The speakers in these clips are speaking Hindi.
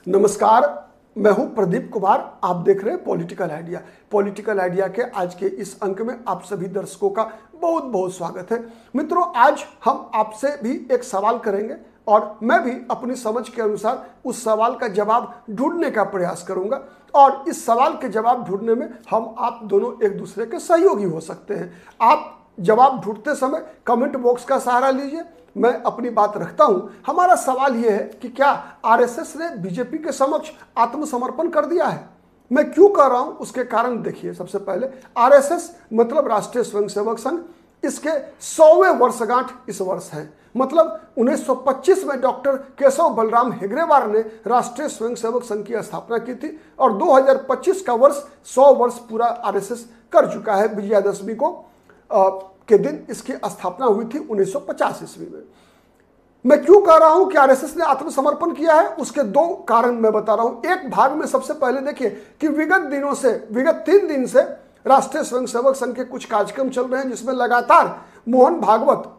नमस्कार, मैं हूं प्रदीप कुमार। आप देख रहे हैं पॉलिटिकल आइडिया। पॉलिटिकल आइडिया के आज के इस अंक में आप सभी दर्शकों का बहुत बहुत स्वागत है। मित्रों, आज हम आपसे भी एक सवाल करेंगे और मैं भी अपनी समझ के अनुसार उस सवाल का जवाब ढूंढने का प्रयास करूंगा और इस सवाल के जवाब ढूंढने में हम आप दोनों एक दूसरे के सहयोगी हो सकते हैं। आप जवाब ढूंढते समय कमेंट बॉक्स का सहारा लीजिए। मैं अपनी बात रखता हूं। हमारा सवाल यह है कि क्या आरएसएस ने बीजेपी के समक्ष आत्मसमर्पण कर दिया है? मैं क्यों कह रहा हूं उसके कारण देखिए। सबसे पहले आरएसएस मतलब राष्ट्रीय स्वयंसेवक संघ, इसके 100वें वर्षगांठ इस वर्ष है। मतलब 1925 में डॉक्टर केशव बलराम हेगड़ेवार ने राष्ट्रीय स्वयंसेवक संघ की स्थापना की थी और 2025 का वर्ष 100 वर्ष पूरा आरएसएस कर चुका है। विजयादशमी को के दिन इसकी स्थापना हुई थी 1950 ईस्वी में। मैं क्यों कह रहा हूं कि आरएसएस ने आत्मसमर्पण किया है, उसके दो कारण मैं बता रहा हूं। एक भाग में सबसे पहले देखिए कि विगत 3 दिन से राष्ट्रीय स्वयंसेवक संघ के कुछ कार्यक्रम चल रहे हैं जिसमें लगातार मोहन भागवत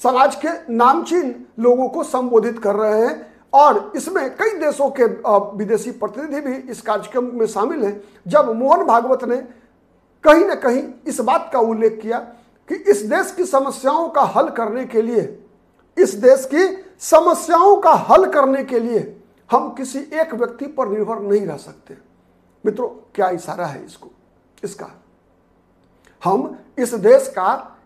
समाज के नामचीन लोगों को संबोधित कर रहे हैं और इसमें कई देशों के विदेशी प्रतिनिधि भी इस कार्यक्रम में शामिल हैं। जब मोहन भागवत ने कहीं ना कहीं इस बात का उल्लेख किया कि इस देश की समस्याओं का हल करने के लिए हम किसी एक व्यक्ति पर निर्भर नहीं रह सकते। मित्रों, क्या इशारा है इसका? हम इस देश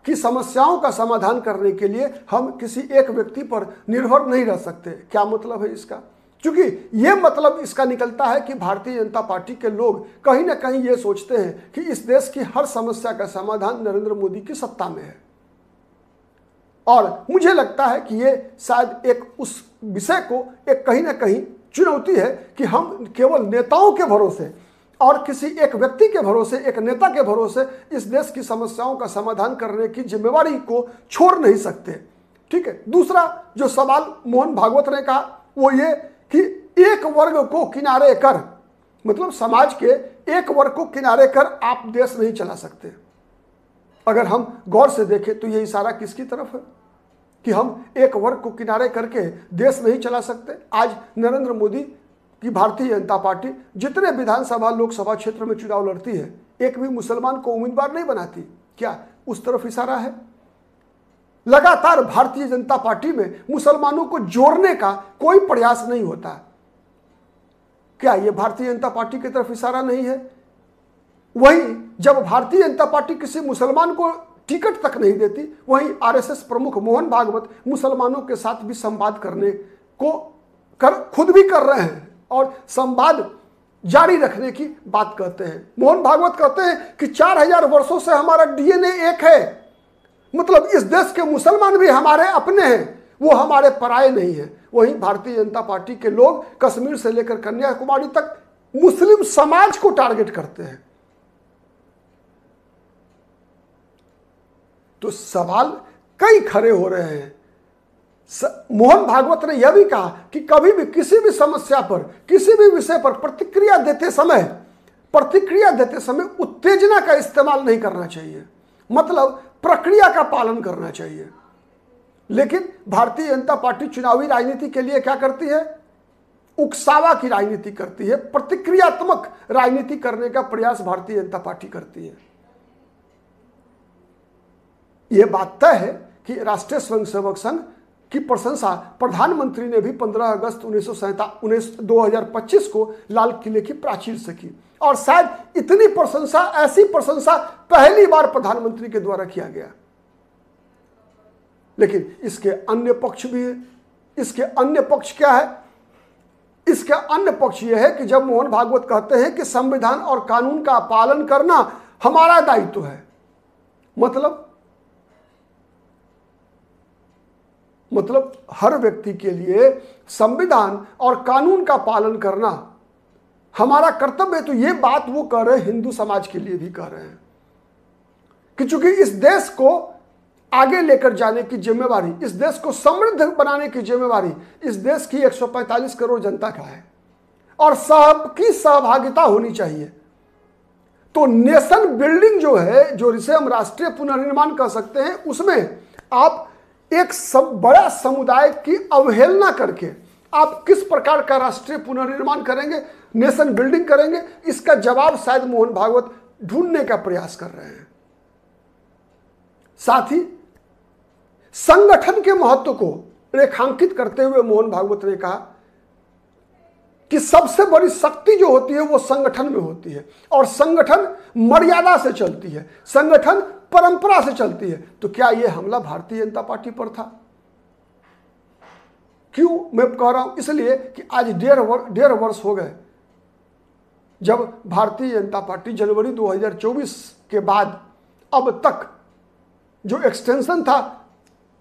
की समस्याओं का समाधान करने के लिए हम किसी एक व्यक्ति पर निर्भर नहीं रह सकते। क्या मतलब है इसका? क्योंकि यह मतलब इसका निकलता है कि भारतीय जनता पार्टी के लोग कहीं ना कहीं ये सोचते हैं कि इस देश की हर समस्या का समाधान नरेंद्र मोदी की सत्ता में है। और मुझे लगता है कि ये शायद एक उस विषय को एक कहीं ना कहीं चुनौती है कि हम केवल नेताओं के भरोसे और किसी एक व्यक्ति के भरोसे, एक नेता के भरोसे इस देश की समस्याओं का समाधान करने की जिम्मेवारी को छोड़ नहीं सकते। ठीक है। दूसरा जो सवाल मोहन भागवत ने कहा वो ये कि एक वर्ग को किनारे कर, मतलब समाज के एक वर्ग को किनारे कर आप देश नहीं चला सकते। अगर हम गौर से देखें तो ये इशारा किसकी तरफ है कि हम एक वर्ग को किनारे करके देश नहीं चला सकते। आज नरेंद्र मोदी की भारतीय जनता पार्टी जितने विधानसभा लोकसभा क्षेत्र में चुनाव लड़ती है, एक भी मुसलमान को उम्मीदवार नहीं बनाती। क्या उस तरफ इशारा है? लगातार भारतीय जनता पार्टी में मुसलमानों को जोड़ने का कोई प्रयास नहीं होता। क्या यह भारतीय जनता पार्टी की तरफ इशारा नहीं है? वहीं जब भारतीय जनता पार्टी किसी मुसलमान को टिकट तक नहीं देती, वहीं आरएसएस प्रमुख मोहन भागवत मुसलमानों के साथ भी संवाद करने को खुद भी कर रहे हैं और संवाद जारी रखने की बात कहते हैं। मोहन भागवत कहते हैं कि 4000 वर्षों से हमारा डीएनए एक है। मतलब इस देश के मुसलमान भी हमारे अपने हैं, वो हमारे पराये नहीं हैं। वहीं भारतीय जनता पार्टी के लोग कश्मीर से लेकर कन्याकुमारी तक मुस्लिम समाज को टारगेट करते हैं। तो सवाल कई खड़े हो रहे हैं। मोहन भागवत ने यह भी कहा कि कभी भी किसी भी समस्या पर, किसी भी विषय पर प्रतिक्रिया देते समय उत्तेजना का इस्तेमाल नहीं करना चाहिए, मतलब प्रक्रिया का पालन करना चाहिए। लेकिन भारतीय जनता पार्टी चुनावी राजनीति के लिए क्या करती है? उकसावा की राजनीति करती है, प्रतिक्रियात्मक राजनीति करने का प्रयास भारतीय जनता पार्टी करती है। यह बात तय है कि राष्ट्रीय स्वयंसेवक संघ की प्रशंसा प्रधानमंत्री ने भी 15 अगस्त 2025 को लाल किले की प्राचीर से की और शायद ऐसी प्रशंसा पहली बार प्रधानमंत्री के द्वारा किया गया। लेकिन इसके अन्य पक्ष भी है। इसके अन्य पक्ष क्या है? इसके अन्य पक्ष यह है कि जब मोहन भागवत कहते हैं कि संविधान और कानून का पालन करना हमारा दायित्व है, मतलब हर व्यक्ति के लिए संविधान और कानून का पालन करना हमारा कर्तव्य है। तो ये बात वो कह रहे हैं, हिंदू समाज के लिए भी कह रहे हैं कि चूंकि इस देश को आगे लेकर जाने की जिम्मेवारी, इस देश को समृद्ध बनाने की जिम्मेवारी इस देश की 145 करोड़ जनता का है और सबकी सहभागिता होनी चाहिए। तो नेशन बिल्डिंग जो है, जो जिसे हम राष्ट्रीय पुनर्निर्माण कह सकते हैं, उसमें आप एक बड़ा समुदाय की अवहेलना करके आप किस प्रकार का राष्ट्रीय पुनर्निर्माण करेंगे, नेशन बिल्डिंग करेंगे, इसका जवाब शायद मोहन भागवत ढूंढने का प्रयास कर रहे हैं। साथ ही संगठन के महत्व को रेखांकित करते हुए मोहन भागवत ने कहा कि सबसे बड़ी शक्ति जो होती है वो संगठन में होती है, और संगठन मर्यादा से चलती है, संगठन परंपरा से चलती है। तो क्या यह हमला भारतीय जनता पार्टी पर था? क्यों मैं कह रहा हूं? इसलिए कि आज डेढ़ वर्ष हो गए जब भारतीय जनता पार्टी जनवरी 2024 के बाद अब तक जो एक्सटेंशन था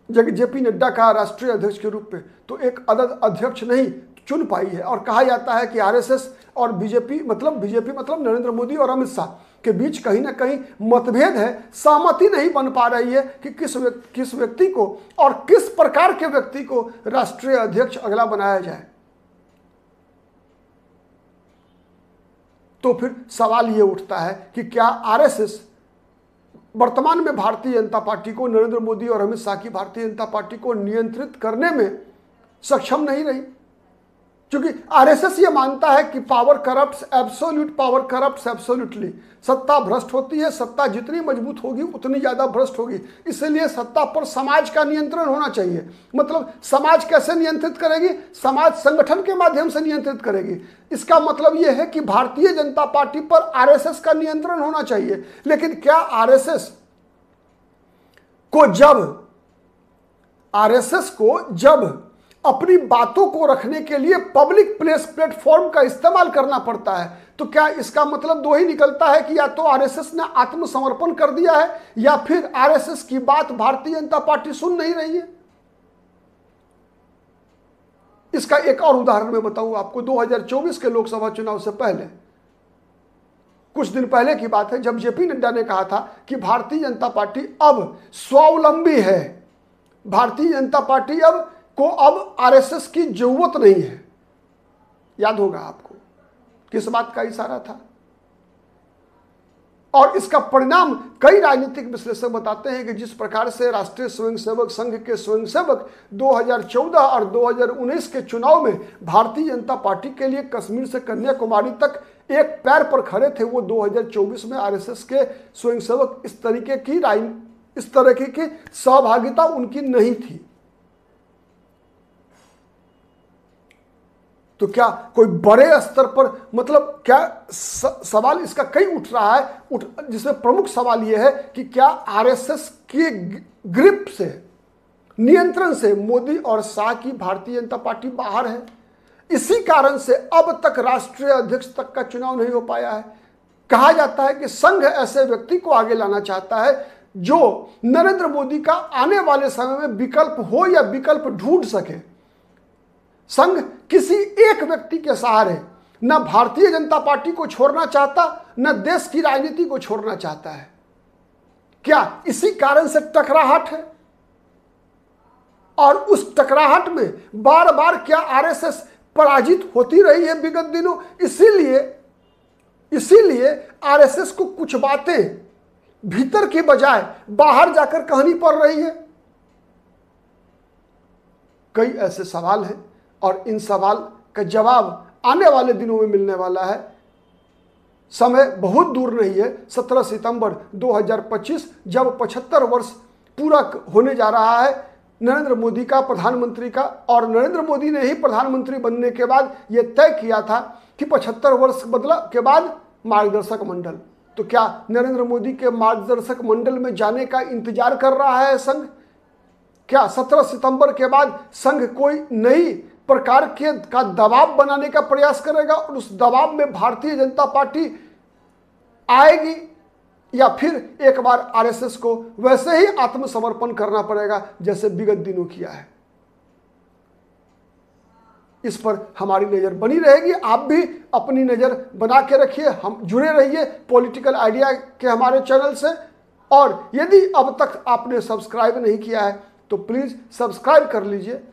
जेपी नड्डा का राष्ट्रीय अध्यक्ष के रूप में, तो एक अध्यक्ष नहीं चुन पाई है। और कहा जाता है कि आरएसएस और बीजेपी मतलब नरेंद्र मोदी और अमित शाह के बीच कहीं ना कहीं मतभेद है, सहमति नहीं बन पा रही है कि किस व्यक्ति को और किस प्रकार के व्यक्ति को राष्ट्रीय अध्यक्ष अगला बनाया जाए। तो फिर सवाल ये उठता है कि क्या आरएसएस वर्तमान में भारतीय जनता पार्टी को, नरेंद्र मोदी और अमित शाह की भारतीय जनता पार्टी को नियंत्रित करने में सक्षम नहीं रही? क्योंकि आरएसएस ये मानता है कि power corrupts absolute, power corrupts absolutely. सत्ता भ्रष्ट होती है, सत्ता जितनी मजबूत होगी उतनी ज्यादा भ्रष्ट होगी। इसलिए सत्ता पर समाज का नियंत्रण होना चाहिए। मतलब समाज कैसे नियंत्रित करेगी? समाज संगठन के माध्यम से नियंत्रित करेगी। इसका मतलब यह है कि भारतीय जनता पार्टी पर आरएसएस का नियंत्रण होना चाहिए। लेकिन क्या आरएसएस को जब अपनी बातों को रखने के लिए पब्लिक प्लेटफॉर्म का इस्तेमाल करना पड़ता है, तो क्या इसका मतलब दो ही निकलता है कि या तो आरएसएस ने आत्मसमर्पण कर दिया है या फिर आरएसएस की बात भारतीय जनता पार्टी सुन नहीं रही है। इसका एक और उदाहरण मैं बताऊं आपको। 2024 के लोकसभा चुनाव से पहले, कुछ दिन पहले की बात है, जब जेपी नड्डा ने कहा था कि भारतीय जनता पार्टी अब स्वावलंबी है, भारतीय जनता पार्टी अब आरएसएस की जरूरत नहीं है। याद होगा आपको किस बात का इशारा था? और इसका परिणाम कई राजनीतिक विश्लेषक बताते हैं कि जिस प्रकार से राष्ट्रीय स्वयंसेवक संघ के स्वयंसेवक 2014 और 2019 के चुनाव में भारतीय जनता पार्टी के लिए कश्मीर से कन्याकुमारी तक एक पैर पर खड़े थे, वो 2024 में आरएसएस के स्वयंसेवक इस तरह की सहभागिता उनकी नहीं थी। तो क्या कोई बड़े स्तर पर, मतलब क्या सवाल इसका कई उठ रहा है, जिसमें प्रमुख सवाल यह है कि क्या आरएसएस की ग्रिप से, नियंत्रण से मोदी और शाह की भारतीय जनता पार्टी बाहर है? इसी कारण से अब तक राष्ट्रीय अध्यक्ष तक का चुनाव नहीं हो पाया है। कहा जाता है कि संघ ऐसे व्यक्ति को आगे लाना चाहता है जो नरेंद्र मोदी का आने वाले समय में विकल्प हो या विकल्प ढूंढ सके। संघ किसी एक व्यक्ति के सहारे न भारतीय जनता पार्टी को छोड़ना चाहता, न देश की राजनीति को छोड़ना चाहता है। क्या इसी कारण से टकराहट है? और उस टकराहट में बार बार क्या आरएसएस पराजित होती रही है विगत दिनों? इसीलिए आरएसएस को कुछ बातें भीतर के बजाय बाहर जाकर कहनी पड़ रही है। कई ऐसे सवाल हैं और इन सवाल का जवाब आने वाले दिनों में मिलने वाला है। समय बहुत दूर नहीं है। 17 सितंबर 2025 जब 75 वर्ष पूरा होने जा रहा है नरेंद्र मोदी का, प्रधानमंत्री का, और नरेंद्र मोदी ने ही प्रधानमंत्री बनने के बाद यह तय किया था कि 75 वर्ष के बाद मार्गदर्शक मंडल। तो क्या नरेंद्र मोदी के मार्गदर्शक मंडल में जाने का इंतजार कर रहा है संघ? क्या 17 सितंबर के बाद संघ कोई नई प्रकार का दबाव बनाने का प्रयास करेगा और उस दबाव में भारतीय जनता पार्टी आएगी, या फिर एक बार आरएसएस को वैसे ही आत्मसमर्पण करना पड़ेगा जैसे विगत दिनों किया है? इस पर हमारी नजर बनी रहेगी। आप भी अपनी नजर बना के रखिए, हम जुड़े रहिए पॉलिटिकल आइडिया के हमारे चैनल से। और यदि अब तक आपने सब्सक्राइब नहीं किया है तो प्लीज सब्सक्राइब कर लीजिए।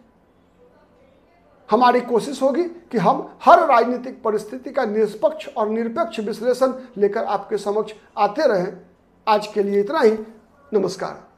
हमारी कोशिश होगी कि हम हर राजनीतिक परिस्थिति का निष्पक्ष और निरपेक्ष विश्लेषण लेकर आपके समक्ष आते रहें। आज के लिए इतना ही। नमस्कार।